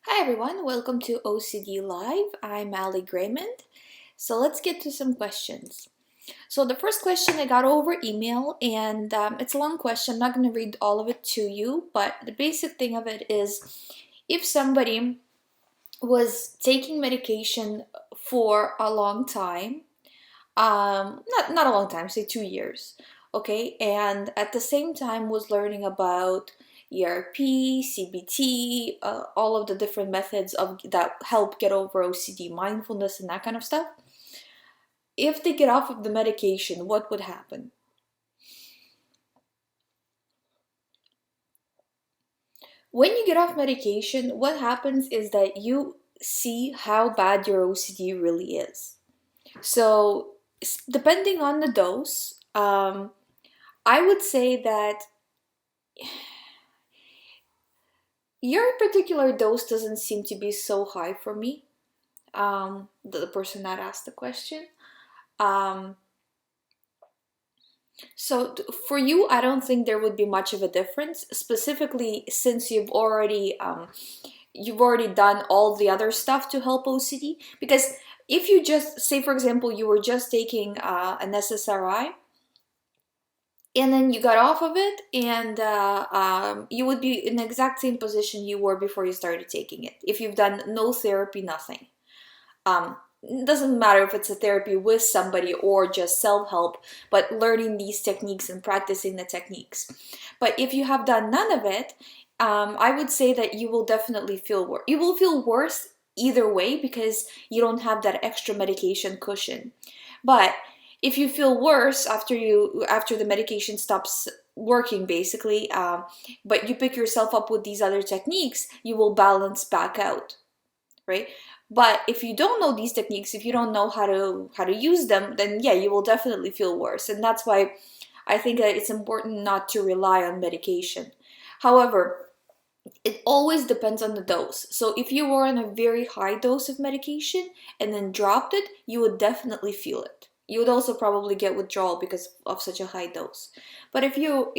Hi everyone, welcome to OCD Live. I'm Ali Greymond. So let's get to some questions. So the first question I got over email, and it's a long question. I'm not going to read all of it to you, but the basic thing of it is if somebody was taking medication for a long time, not a long time, say 2 years, okay, and at the same time was learning about ERP, CBT, all of the different methods of that help get over OCD, mindfulness, and that kind of stuff. If they get off of the medication, what would happen? When you get off medication, what happens is that you see how bad your OCD really is. So, depending on the dose, I would say that your particular dose doesn't seem to be so high for me. The person that asked the question. Um, so for you, I don't think there would be much of a difference, specifically since you've already done all the other stuff to help OCD. Because if you just say, for example, you were just taking an SSRI and then you got off of it, and you would be in the exact same position you were before you started taking it if you've done no therapy, nothing. It doesn't matter if it's a therapy with somebody or just self-help, but learning these techniques and practicing the techniques. But if you have done none of it, I would say that you will definitely feel worse. You will feel worse either way because you don't have that extra medication cushion. But if you feel worse after the medication stops working, basically, but you pick yourself up with these other techniques, you will balance back out, right? But if you don't know these techniques, if you don't know how to use them, then yeah, you will definitely feel worse. And that's why I think that it's important not to rely on medication. However, it always depends on the dose. So if you were on a very high dose of medication and then dropped it, you would definitely feel it. You would also probably get withdrawal because of such a high dose. But if you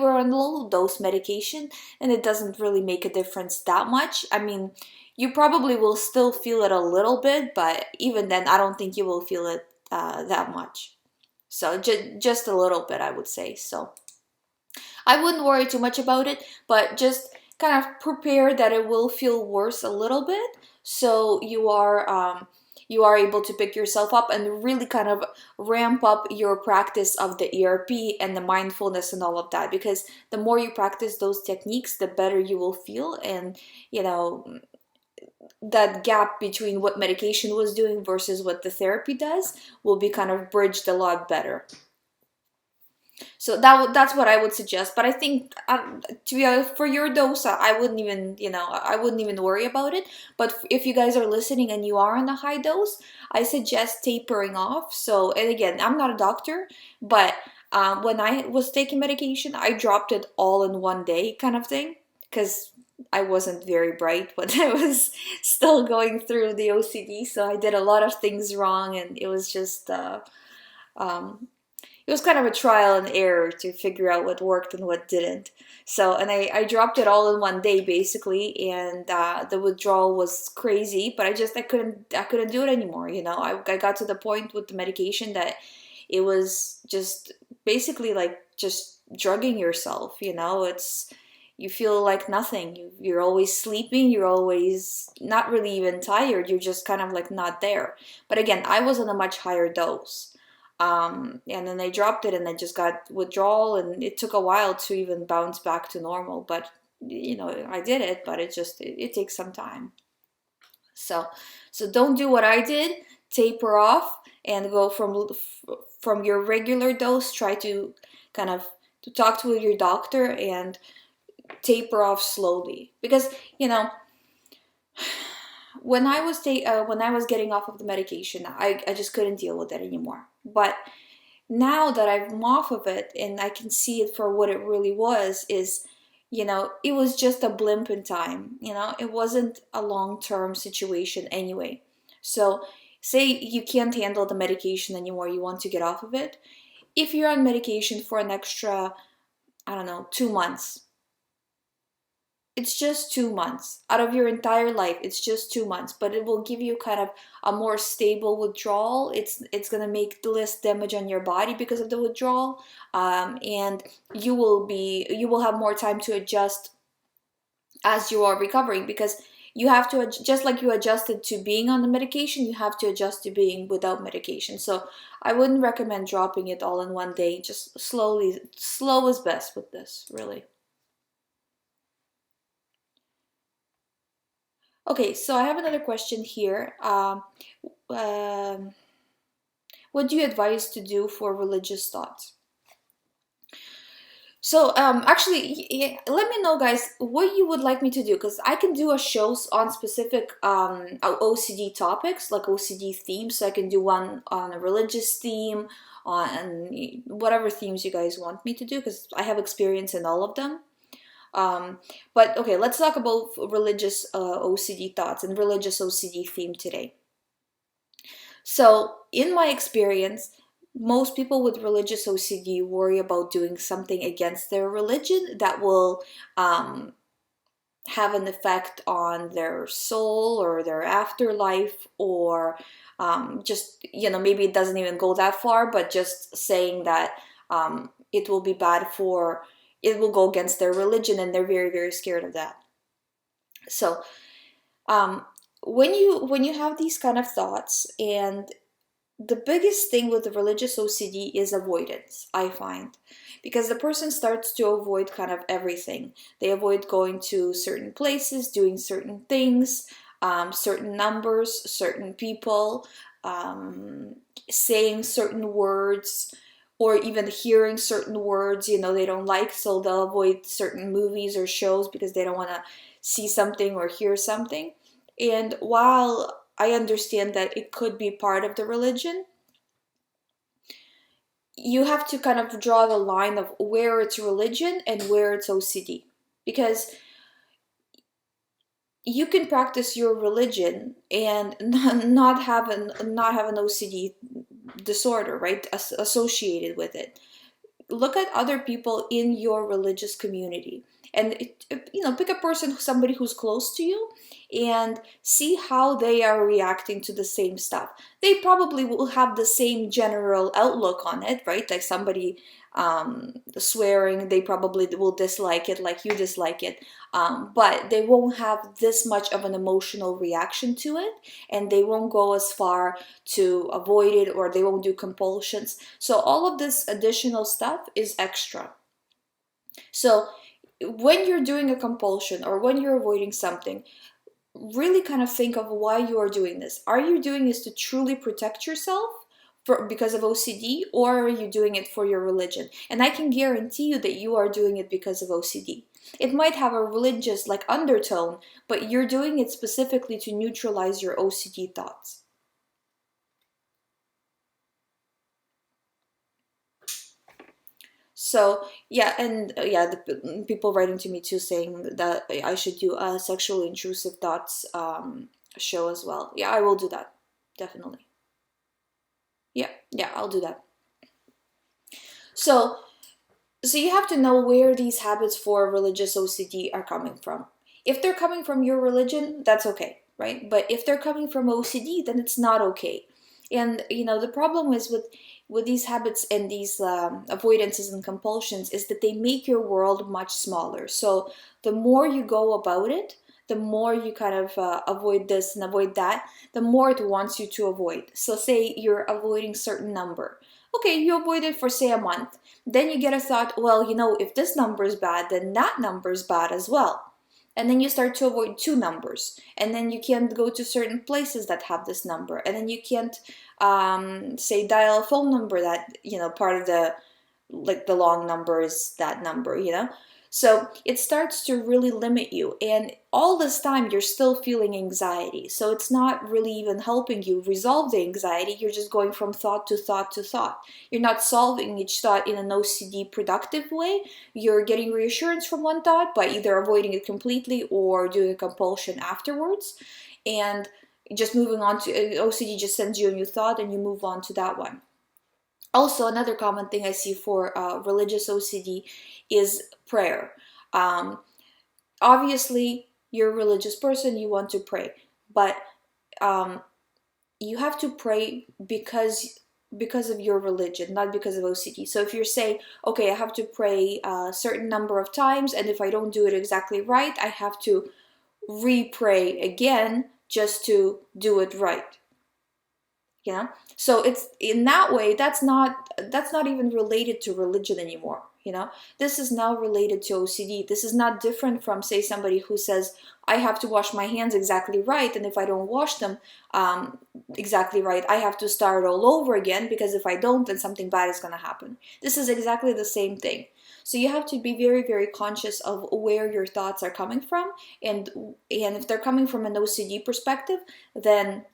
were on low dose medication and it doesn't really make a difference that much, I mean, you probably will still feel it a little bit, but even then, I don't think you will feel it that much. So just a little bit, I would say. So I wouldn't worry too much about it, but just kind of prepare that it will feel worse a little bit, so you are able to pick yourself up and really kind of ramp up your practice of the ERP and the mindfulness and all of that. Because the more you practice those techniques, the better you will feel, and you know that gap between what medication was doing versus what the therapy does will be kind of bridged a lot better. So that's what I would suggest. But I think, to be honest, for your dose, I wouldn't even, I wouldn't even worry about it. But if you guys are listening and you are on a high dose, I suggest tapering off. So, and again, I'm not a doctor, but when I was taking medication, I dropped it all in one day, kind of thing, because I wasn't very bright when I was still going through the OCD. So I did a lot of things wrong, and it was just. Um, it was kind of a trial and error to figure out what worked and what didn't. So, and I dropped it all in one day basically, and the withdrawal was crazy. But I couldn't do it anymore. I got to the point with the medication that it was just basically like just drugging yourself. It's you feel like nothing. You're always sleeping. You're always not really even tired. You're just kind of like not there. But again, I was on a much higher dose. And then they dropped it and I just got withdrawal, and it took a while to even bounce back to normal. But I did it, but it takes some time. So don't do what I did. Taper off and go from your regular dose. Try to kind of to talk to your doctor and taper off slowly, because when I was getting off of the medication, I just couldn't deal with it anymore. But now that I'm off of it and I can see it for what it really was, is it was just a blimp in time. It wasn't a long-term situation anyway. So say you can't handle the medication anymore, you want to get off of it. If you're on medication for an extra, I don't know, 2 months, it's just 2 months out of your entire life. It's just 2 months, but it will give you kind of a more stable withdrawal. It's gonna make less damage on your body because of the withdrawal, and you will have more time to adjust as you are recovering, because you have to just like you adjusted to being on the medication, you have to adjust to being without medication. So I wouldn't recommend dropping it all in one day. Just slowly, slow is best with this, really. Okay, so I have another question here. Um, what do you advise to do for religious thoughts? So, actually, let me know, guys, what you would like me to do, because I can do a shows on specific OCD topics, like OCD themes. So I can do one on a religious theme, on whatever themes you guys want me to do, because I have experience in all of them. But okay, let's talk about religious OCD thoughts and religious OCD theme today. So, in my experience, most people with religious OCD worry about doing something against their religion that will have an effect on their soul or their afterlife, or just, maybe it doesn't even go that far, but just saying that it will be bad for, it will go against their religion, and they're very, very scared of that. So, um, when you have these kind of thoughts, and the biggest thing with the religious OCD is avoidance, I find, because the person starts to avoid kind of everything. They avoid going to certain places, doing certain things, certain numbers, certain people, saying certain words, or even hearing certain words, they don't like, so they'll avoid certain movies or shows because they don't want to see something or hear something. And while I understand that it could be part of the religion, you have to kind of draw the line of where it's religion and where it's OCD. Because you can practice your religion and not have an OCD disorder, right? Associated with it. Look at other people in your religious community, and pick a person, somebody who's close to you, and see how they are reacting to the same stuff. They probably will have the same general outlook on it, right? Like somebody swearing, they probably will dislike it like you dislike it, but they won't have this much of an emotional reaction to it, and they won't go as far to avoid it, or they won't do compulsions. So all of this additional stuff is extra. So when you're doing a compulsion or when you're avoiding something, really kind of think of why you are doing this. Are you doing this to truly protect yourself because of OCD, or are you doing it for your religion? And I can guarantee you that you are doing it because of OCD. It might have a religious like undertone, but you're doing it specifically to neutralize your OCD thoughts. So yeah, and yeah, the people writing to me too saying that I should do a sexually intrusive thoughts show as well. Yeah, I will do that, definitely. Yeah, I'll do that. So, so you have to know where these habits for religious OCD are coming from. If they're coming from your religion, that's okay, right? But if they're coming from OCD, then it's not okay. And the problem is with these habits and these avoidances and compulsions is that they make your world much smaller. So the more you go about it, the more you kind of avoid this and avoid that, the more it wants you to avoid. So say you're avoiding certain number. Okay, you avoid it for say a month. Then you get a thought, well, if this number is bad, then that number is bad as well. And then you start to avoid two numbers. And then you can't go to certain places that have this number. And then you can't, say, dial a phone number that, part of the, like the long number is that number. So it starts to really limit you. And all this time, you're still feeling anxiety. So it's not really even helping you resolve the anxiety. You're just going from thought to thought to thought. You're not solving each thought in an OCD productive way. You're getting reassurance from one thought by either avoiding it completely or doing a compulsion afterwards. And just moving on to OCD just sends you a new thought and you move on to that one. Also, another common thing I see for religious OCD is prayer. Um, obviously you're a religious person, you want to pray, but you have to pray because of your religion, not because of OCD. So if you're saying, okay, I have to pray a certain number of times, and if I don't do it exactly right, I have to re-pray again just to do it right. Yeah, so it's in that way, that's not even related to religion anymore. This is now related to OCD. This is not different from, say, somebody who says, I have to wash my hands exactly right, and if I don't wash them exactly right, I have to start all over again, because if I don't, then something bad is going to happen. This is exactly the same thing. So you have to be very, very conscious of where your thoughts are coming from, and if they're coming from an OCD perspective, then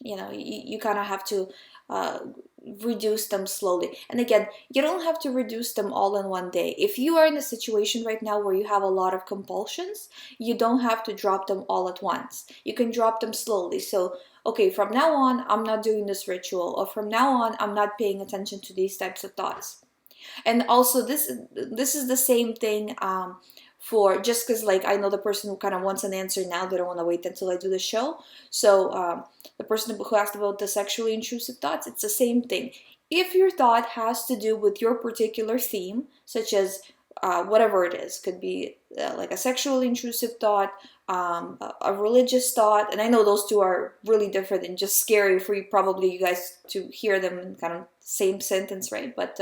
you kind of have to reduce them slowly. And again, you don't have to reduce them all in one day. If you are in a situation right now where you have a lot of compulsions, you don't have to drop them all at once. You can drop them slowly. So, okay, from now on, I'm not doing this ritual, or from now on, I'm not paying attention to these types of thoughts. And also, this is the same thing for, just because, like, I know the person who kind of wants an answer now, they don't want to wait until I do the show. So the person who asked about the sexually intrusive thoughts, it's the same thing. If your thought has to do with your particular theme, such as whatever it is, could be like a sexually intrusive thought, a religious thought, and I know those two are really different and just scary for you, probably, you guys, to hear them in kind of same sentence, right? But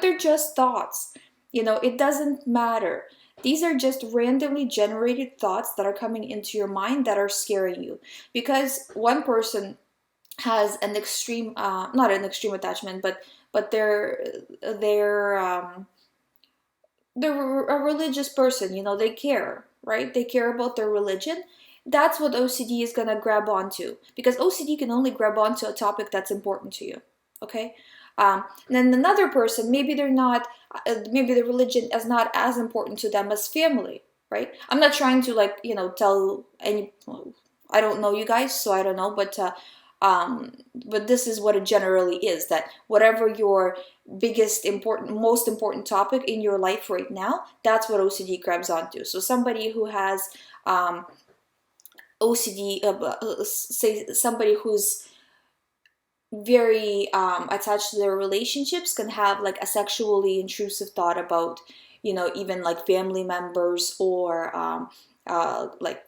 they're just thoughts. It doesn't matter. These are just randomly generated thoughts that are coming into your mind that are scaring you. Because one person has an extreme, not an extreme attachment, but they're a religious person. They care, right? They care about their religion. That's what OCD is gonna grab onto, because OCD can only grab onto a topic that's important to you. Okay. Then another person, maybe they're not, maybe the religion is not as important to them as family, right? I'm not trying to tell any, I don't know you guys, so I don't know, but this is what it generally is, that whatever your most important topic in your life right now, that's what OCD grabs onto. So somebody who has OCD, say somebody who's very attached to their relationships, can have like a sexually intrusive thought about even like family members, or like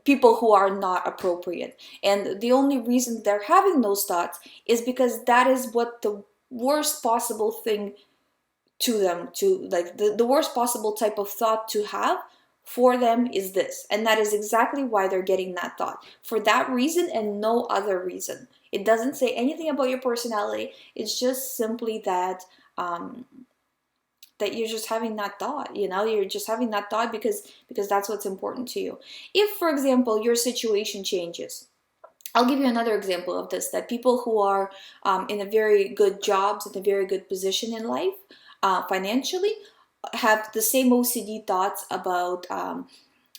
people who are not appropriate. And the only reason they're having those thoughts is because that is what the worst possible thing to them, to like the worst possible type of thought to have for them is this. And that is exactly why they're getting that thought, for that reason and no other reason. It doesn't say anything about your personality. It's just simply that that you're just having that thought. You're just having that thought because that's what's important to you. If, for example, your situation changes, I'll give you another example of this, that people who are in a very good jobs, in a very good position in life, financially, have the same OCD thoughts about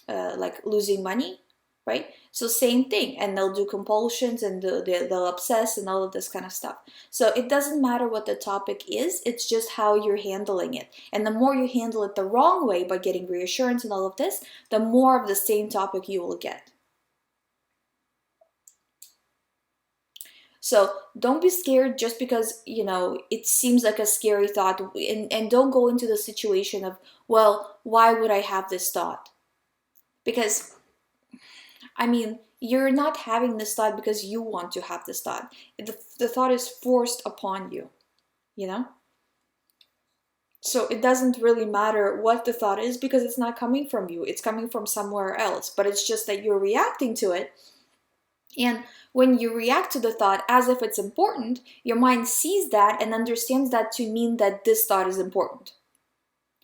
like losing money, right? So same thing, and they'll do compulsions, and they'll obsess and all of this kind of stuff. So it doesn't matter what the topic is, it's just how you're handling it. And the more you handle it the wrong way, by getting reassurance and all of this, the more of the same topic you will get. So don't be scared just because, it seems like a scary thought, and don't go into the situation of, well, why would I have this thought? Because, I mean, you're not having this thought because you want to have this thought. The thought is forced upon you, So it doesn't really matter what the thought is, because it's not coming from you. It's coming from somewhere else, but it's just that you're reacting to it. And when you react to the thought as if it's important, your mind sees that and understands that to mean that this thought is important.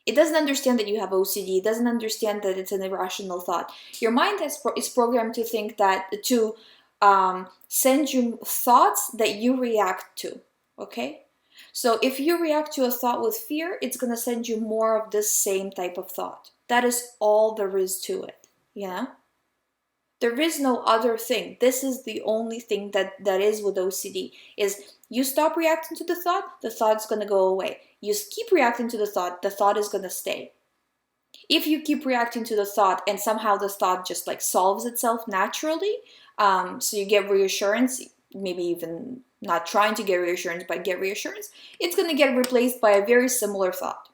It doesn't understand that you have OCD. It doesn't understand that it's an irrational thought. Your mind is programmed to think that, to send you thoughts that you react to, okay? So if you react to a thought with fear, it's going to send you more of this same type of thought. That is all there is to it, There is no other thing. This is the only thing that is with OCD, is you stop reacting to the thought's going to go away. You keep reacting to the thought is going to stay. If you keep reacting to the thought and somehow the thought just like solves itself naturally, so you get reassurance, maybe even not trying to get reassurance, but get reassurance, it's going to get replaced by a very similar thought.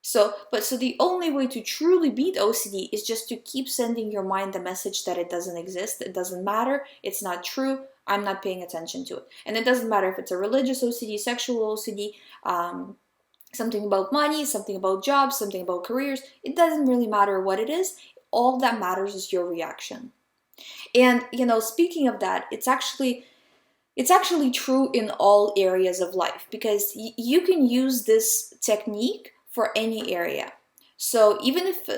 So the only way to truly beat OCD is just to keep sending your mind the message that it doesn't exist, it doesn't matter, it's not true, I'm not paying attention to it. And it doesn't matter if it's a religious OCD, sexual OCD, something about money, something about jobs, something about careers. It doesn't really matter what it is. All that matters is your reaction. And, speaking of that, it's actually true in all areas of life, because you can use this technique for any area. So even if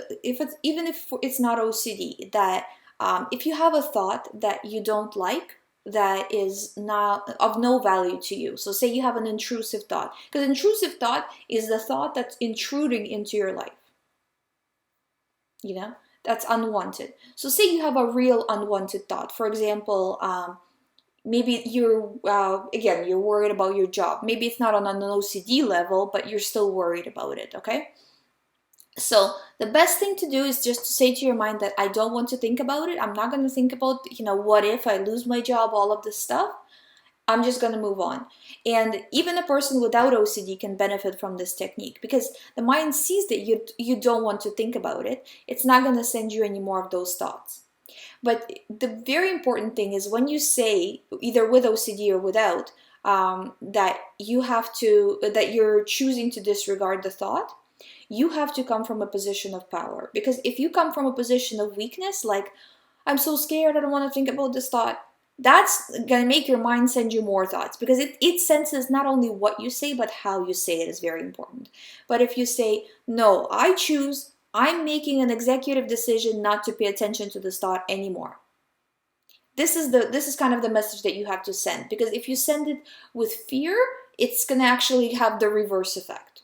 it's not OCD, that if you have a thought that you don't like, that is not of no value to you. So say you have an intrusive thought, because intrusive thought is the thought that's intruding into your life. That's unwanted. So say you have a real unwanted thought. For example, maybe you're worried about your job. Maybe it's not on an OCD level, but you're still worried about it, okay? So the best thing to do is just to say to your mind that I don't want to think about it. I'm not going to think about, what if I lose my job, all of this stuff. I'm just going to move on. And even a person without OCD can benefit from this technique, because the mind sees that you don't want to think about it. It's not going to send you any more of those thoughts. But the very important thing is when you say, either with OCD or without, that you're choosing to disregard the thought, you have to come from a position of power. Because if you come from a position of weakness, like, I'm so scared, I don't want to think about this thought, that's going to make your mind send you more thoughts, because it senses not only what you say, but how you say it is very important. But if you say, no, I'm making an executive decision not to pay attention to this thought anymore. This is kind of the message that you have to send, because if you send it with fear, it's going to actually have the reverse effect.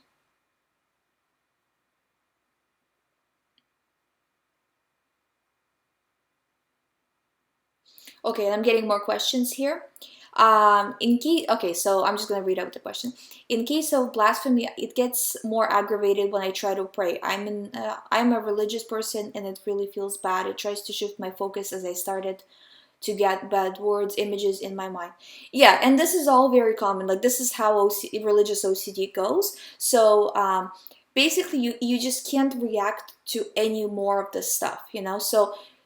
Okay, and I'm getting more questions here. So I'm just going to read out the question. In case of blasphemy, it gets more aggravated when I try to pray. I'm a religious person, and it really feels bad. It tries to shift my focus as I started to get bad words, images in my mind. Yeah, and this is all very common. Like, this is how religious OCD goes. So basically, you just can't react to any more of this stuff,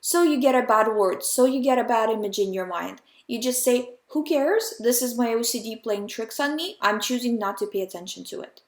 So you get a bad word, so you get a bad image in your mind. You just say, who cares? This is my OCD playing tricks on me. I'm choosing not to pay attention to it.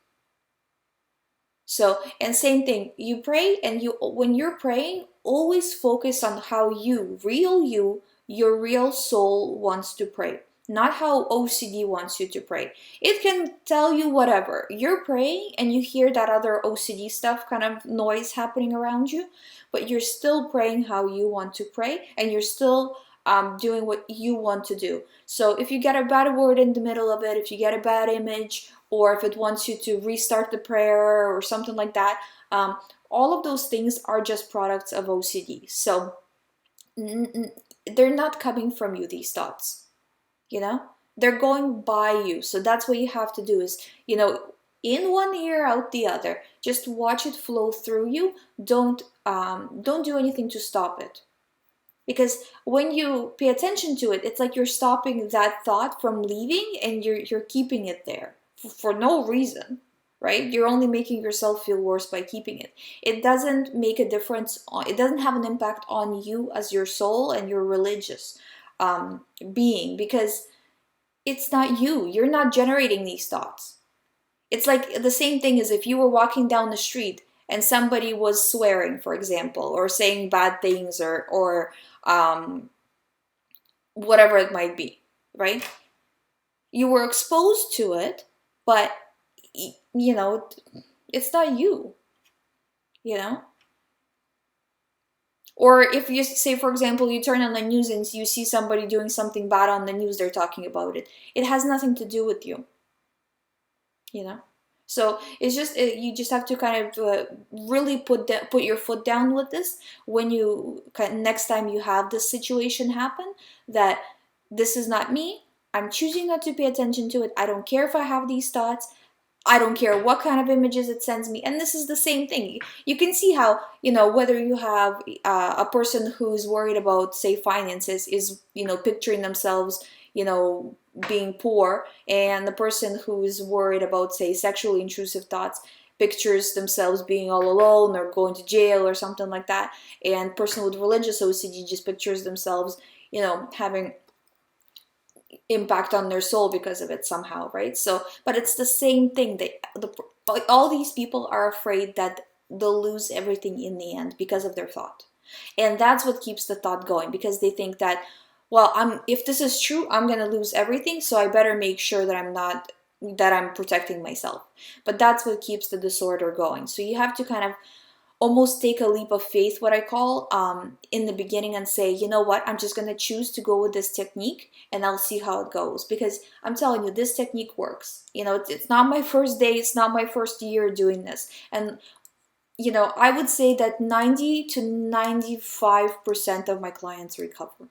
So, and same thing, you pray, and when you're praying, always focus on how your real soul wants to pray, not how OCD wants you to pray. It can tell you whatever. You're praying and you hear that other OCD stuff, kind of noise happening around you, but you're still praying how you want to pray, and you're still doing what you want to do. So if you get a bad word in the middle of it, if you get a bad image, or if it wants you to restart the prayer or something like that, all of those things are just products of OCD. So they're not coming from you, these thoughts, they're going by you. So that's what you have to do is, in one ear, out the other. Just watch it flow through you. Don't do anything to stop it. Because when you pay attention to it, it's like you're stopping that thought from leaving, and you're keeping it there for no reason, right? You're only making yourself feel worse by keeping it. It doesn't make a difference. It doesn't have an impact on you as your soul and your religious being, because it's not you. You're not generating these thoughts. It's like the same thing as if you were walking down the street and somebody was swearing, for example, or saying bad things, or whatever it might be, right? You were exposed to it, but it's not you, Or if you say, for example, you turn on the news and you see somebody doing something bad on the news, they're talking about it. It has nothing to do with you, So it's just you just have to kind of really put your foot down with this when you next time you have this situation happen, that this is not me. I'm choosing not to pay attention to it. I don't care if I have these thoughts. I don't care what kind of images it sends me. And this is the same thing. You can see how, you know, whether you have a person who's worried about, say, finances is, you know, picturing themselves, you know, being poor, and the person who's worried about, say, sexually intrusive thoughts pictures themselves being all alone or going to jail or something like that. And person with religious OCD just pictures themselves, you know, having impact on their soul because of it somehow, right? So, but it's the same thing. All these people are afraid that they'll lose everything in the end because of their thought, and that's what keeps the thought going, because they think that, well, if this is true, I'm gonna lose everything, so I better make sure that I'm protecting myself. But that's what keeps the disorder going. So you have to kind of almost take a leap of faith, what I call, in the beginning, and say, you know what, I'm just going to choose to go with this technique and I'll see how it goes. Because I'm telling you, this technique works. You know, it's not my first day, it's not my first year doing this. And, you know, I would say that 90 to 95% of my clients recover.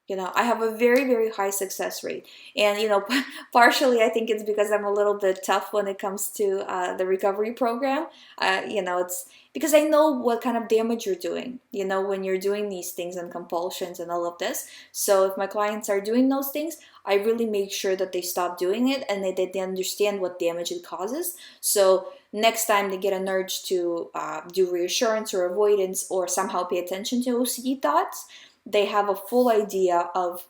You know, I have a very, very high success rate. And, you know, partially I think it's because I'm a little bit tough when it comes to the recovery program. You know, it's because I know what kind of damage you're doing, you know, when you're doing these things and compulsions and all of this. So if my clients are doing those things, I really make sure that they stop doing it and they understand what damage it causes. So next time they get an urge to do reassurance or avoidance or somehow pay attention to OCD thoughts, they have a full idea of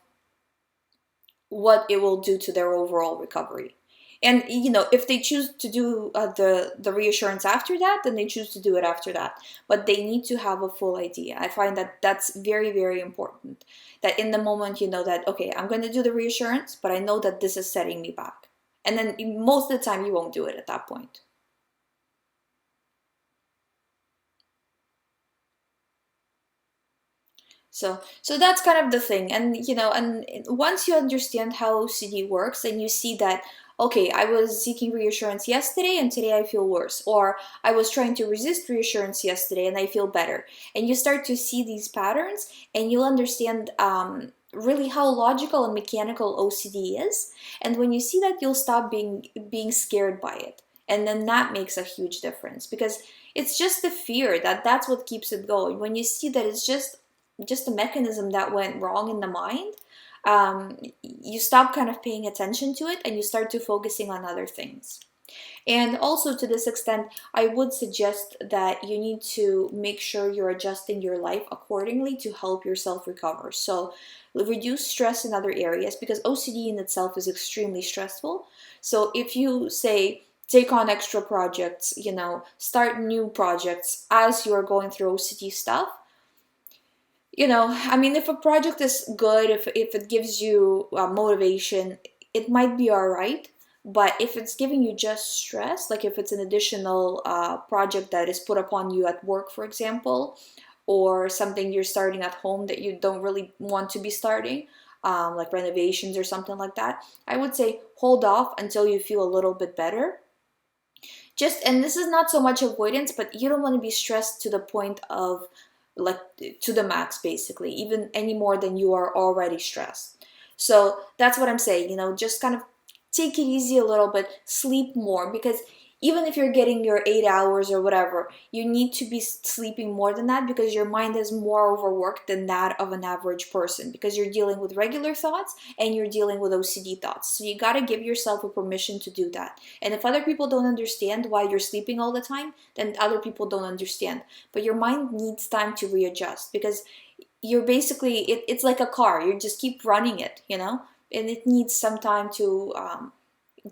what it will do to their overall recovery. And, you know, if they choose to do the reassurance after that, then they choose to do it after that. But they need to have a full idea. I find that that's very, very important. That in the moment, you know that, okay, I'm going to do the reassurance, but I know that this is setting me back. And then most of the time, you won't do it at that point. So that's kind of the thing. And, you know, and once you understand how OCD works and you see that, okay, I was seeking reassurance yesterday and today I feel worse, or I was trying to resist reassurance yesterday and I feel better, and you start to see these patterns, and you'll understand really how logical and mechanical OCD is. And when you see that, you'll stop being scared by it, and then that makes a huge difference, because it's just the fear that's what keeps it going. When you see that it's just a mechanism that went wrong in the mind, you stop kind of paying attention to it and you start to focusing on other things. And also, to this extent, I would suggest that you need to make sure you're adjusting your life accordingly to help yourself recover. So reduce stress in other areas, because OCD in itself is extremely stressful. So if you say take on extra projects, you know, start new projects as you're going through OCD stuff, you know, I mean, if a project is good, if it gives you motivation, it might be all right. But if it's giving you just stress, like if it's an additional project that is put upon you at work, for example, or something you're starting at home that you don't really want to be starting, like renovations or something like that, I would say hold off until you feel a little bit better. Just, and this is not so much avoidance, but you don't want to be stressed to the point of, like, to the max, basically, even any more than you are already stressed. So that's what I'm saying, you know, just kind of take it easy a little bit, sleep more, because even if you're getting your 8 hours or whatever, you need to be sleeping more than that, because your mind is more overworked than that of an average person, because you're dealing with regular thoughts and you're dealing with OCD thoughts. So you got to give yourself a permission to do that. And if other people don't understand why you're sleeping all the time, then other people don't understand. But your mind needs time to readjust, because you're basically, it's like a car. You just keep running it, you know, and it needs some time to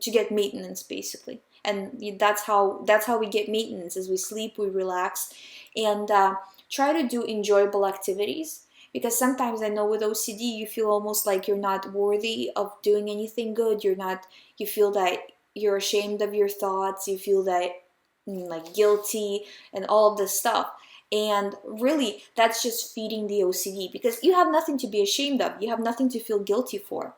get maintenance, basically. And that's how we get maintenance, is we sleep, we relax, and try to do enjoyable activities, because sometimes I know with OCD you feel almost like you're not worthy of doing anything good. You feel that you're ashamed of your thoughts, you feel that like guilty and all of this stuff. And really, that's just feeding the OCD, because you have nothing to be ashamed of, you have nothing to feel guilty for.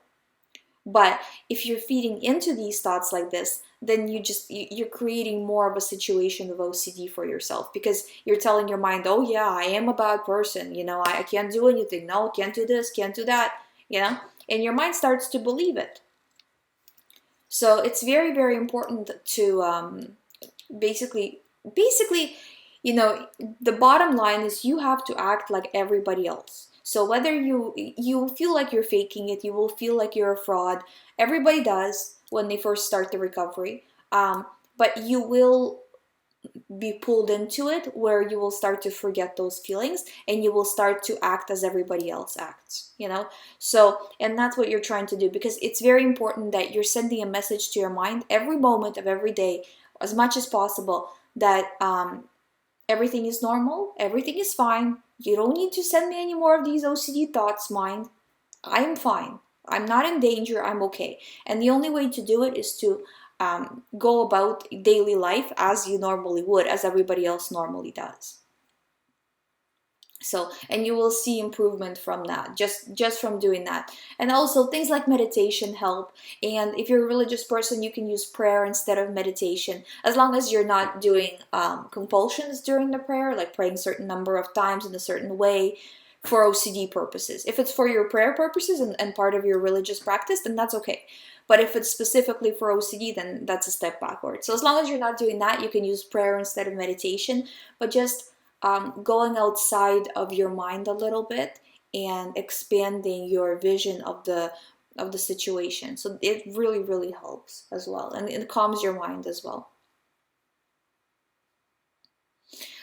But if you're feeding into these thoughts like this, then you're creating more of a situation of OCD for yourself, because you're telling your mind, oh yeah, I am a bad person, you know, I can't do anything, no, can't do this, can't do that, you know, and your mind starts to believe it. So it's very, very important to basically, you know, the bottom line is you have to act like everybody else. So whether you feel like you're faking it, you will feel like you're a fraud. Everybody does when they first start the recovery. But you will be pulled into it where you will start to forget those feelings and you will start to act as everybody else acts, you know. So, and that's what you're trying to do, because it's very important that you're sending a message to your mind every moment of every day, as much as possible, that everything is normal, everything is fine. You don't need to send me any more of these OCD thoughts, mind. I'm fine. I'm not in danger. I'm okay. And the only way to do it is to go about daily life as you normally would, as everybody else normally does. So, and you will see improvement from that, just from doing that. And also things like meditation help. And if you're a religious person, you can use prayer instead of meditation, as long as you're not doing compulsions during the prayer, like praying a certain number of times in a certain way for OCD purposes. If it's for your prayer purposes and part of your religious practice, then that's okay. But if it's specifically for OCD, then that's a step backward. So as long as you're not doing that, you can use prayer instead of meditation, but just going outside of your mind a little bit and expanding your vision of the situation. So it really, really helps as well, and it calms your mind as well.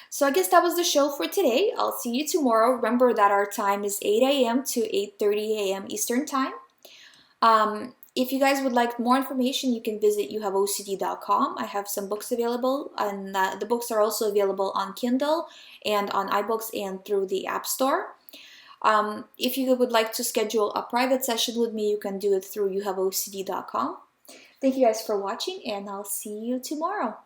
So I guess that was the show for today. I'll see you tomorrow. Remember that our time is 8 a.m. to 8:30 a.m. Eastern Time. If you guys would like more information, you can visit youhaveocd.com. I have some books available, and the books are also available on Kindle and on iBooks and through the App Store. If you would like to schedule a private session with me, you can do it through youhaveocd.com. Thank you guys for watching, and I'll see you tomorrow.